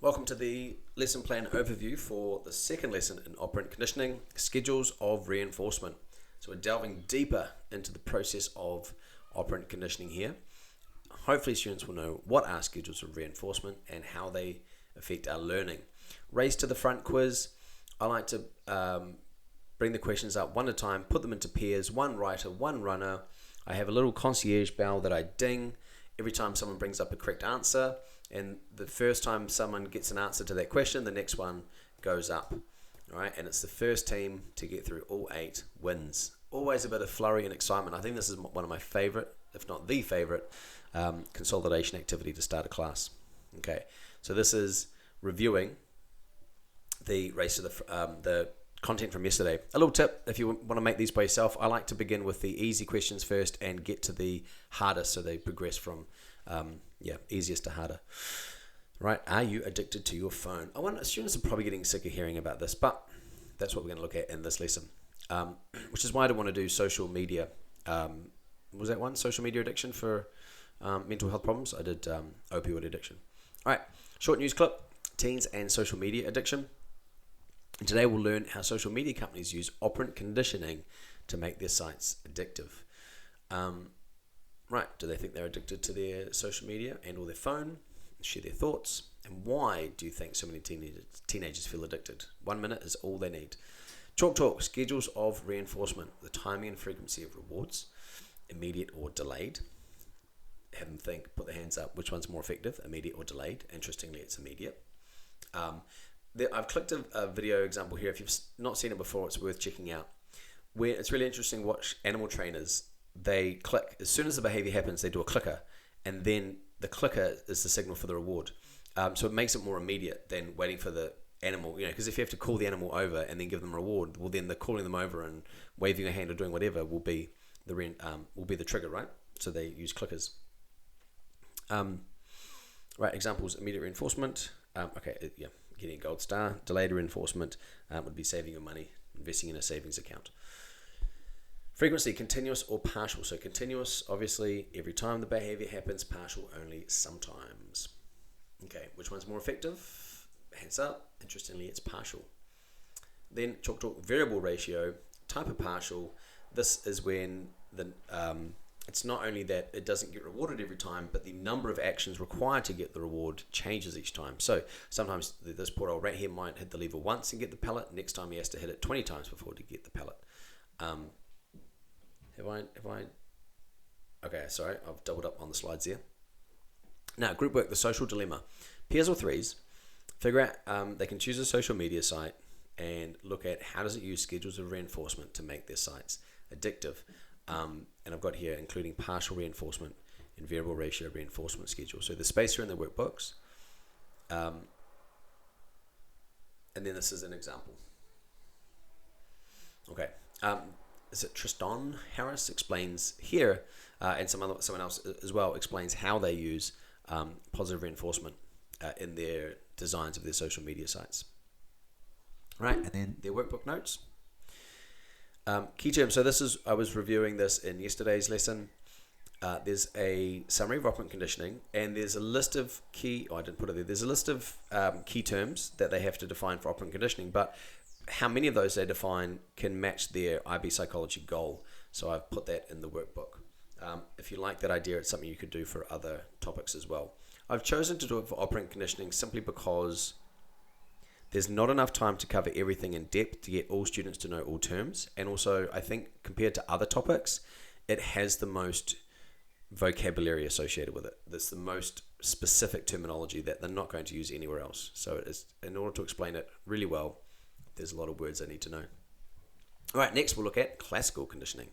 Welcome to the lesson plan overview for the second lesson in operant conditioning, schedules of reinforcement. So we're delving deeper into the process of operant conditioning here. Hopefully students will know what are schedules of reinforcement and how they affect our learning. Race to the front quiz. I like to bring the questions up one at a time, put them into pairs, one writer, one runner. I have a little concierge bell that I ding every time someone brings up a correct answer. And the first time someone gets an answer to that question, the next one goes up. All right, and it's the first team to get through all 8 wins. Always a bit of flurry and excitement. I think this is one of my favorite, if not the favorite, consolidation activity to start a class. Okay, so this is reviewing the race to the content from yesterday. A little tip, if you want to make these by yourself, I like to begin with the easy questions first and get to the hardest, so they progress from easiest to harder. Right, are you addicted to your phone? Students are probably getting sick of hearing about this, but that's what we're going to look at in this lesson, which is why I don't want to do social media. Was that one? Social media addiction for mental health problems? I did opioid addiction. All right, short news clip, teens and social media addiction. And today we'll learn how social media companies use operant conditioning to make their sites addictive. Right, do they think they're addicted to their social media and or their phone? Share their thoughts. And why do you think so many teenagers feel addicted? 1 minute is all they need. Chalk talk, schedules of reinforcement, the timing and frequency of rewards, immediate or delayed. Have them think, put their hands up, which one's more effective, immediate or delayed? Interestingly, it's immediate. I've clicked a video example here. If you've not seen it before, it's worth checking out. Where it's really interesting to watch animal trainers. They click, as soon as the behavior happens, they do a clicker, and then the clicker is the signal for the reward. So it makes it more immediate than waiting for the animal, because if you have to call the animal over and then give them a reward, well then the calling them over and waving a hand or doing whatever will be the trigger, right? So they use clickers. Right, examples: immediate reinforcement. Getting a gold star. Delayed reinforcement would be saving your money, investing in a savings account. Frequency, continuous or partial. So continuous, obviously, every time the behavior happens. Partial, only sometimes. Okay, which one's more effective? Hands up. Interestingly, it's partial. Then chalk talk, variable ratio, type of partial. This is when it's not only that it doesn't get rewarded every time, but the number of actions required to get the reward changes each time. So sometimes this poor old rat here might hit the lever once and get the pellet. Next time he has to hit it 20 times before to get the pellet. Okay, sorry, I've doubled up on the slides here. Now, group work, the social dilemma. Pairs or threes, figure out, they can choose a social media site and look at how does it use schedules of reinforcement to make their sites addictive. And I've got here including partial reinforcement and variable ratio reinforcement schedule. So the space here in the workbooks. And then this is an example. Okay. Is it Tristan Harris explains here, and someone else as well explains how they use positive reinforcement in their designs of their social media sites. Right, and then their workbook notes. Key terms. So I was reviewing this in yesterday's lesson. There's a summary of operant conditioning, and there's a list of There's a list of key terms that they have to define for operant conditioning, but how many of those they define can match their IB psychology goal. So I've put that in the workbook. If you like that idea, it's something you could do for other topics as well. I've chosen to do it for operant conditioning simply because there's not enough time to cover everything in depth to get all students to know all terms. And also, I think compared to other topics, it has the most vocabulary associated with it. There's the most specific terminology that they're not going to use anywhere else. So in order to explain it really well, there's a lot of words I need to know. All right, next we'll look at classical conditioning.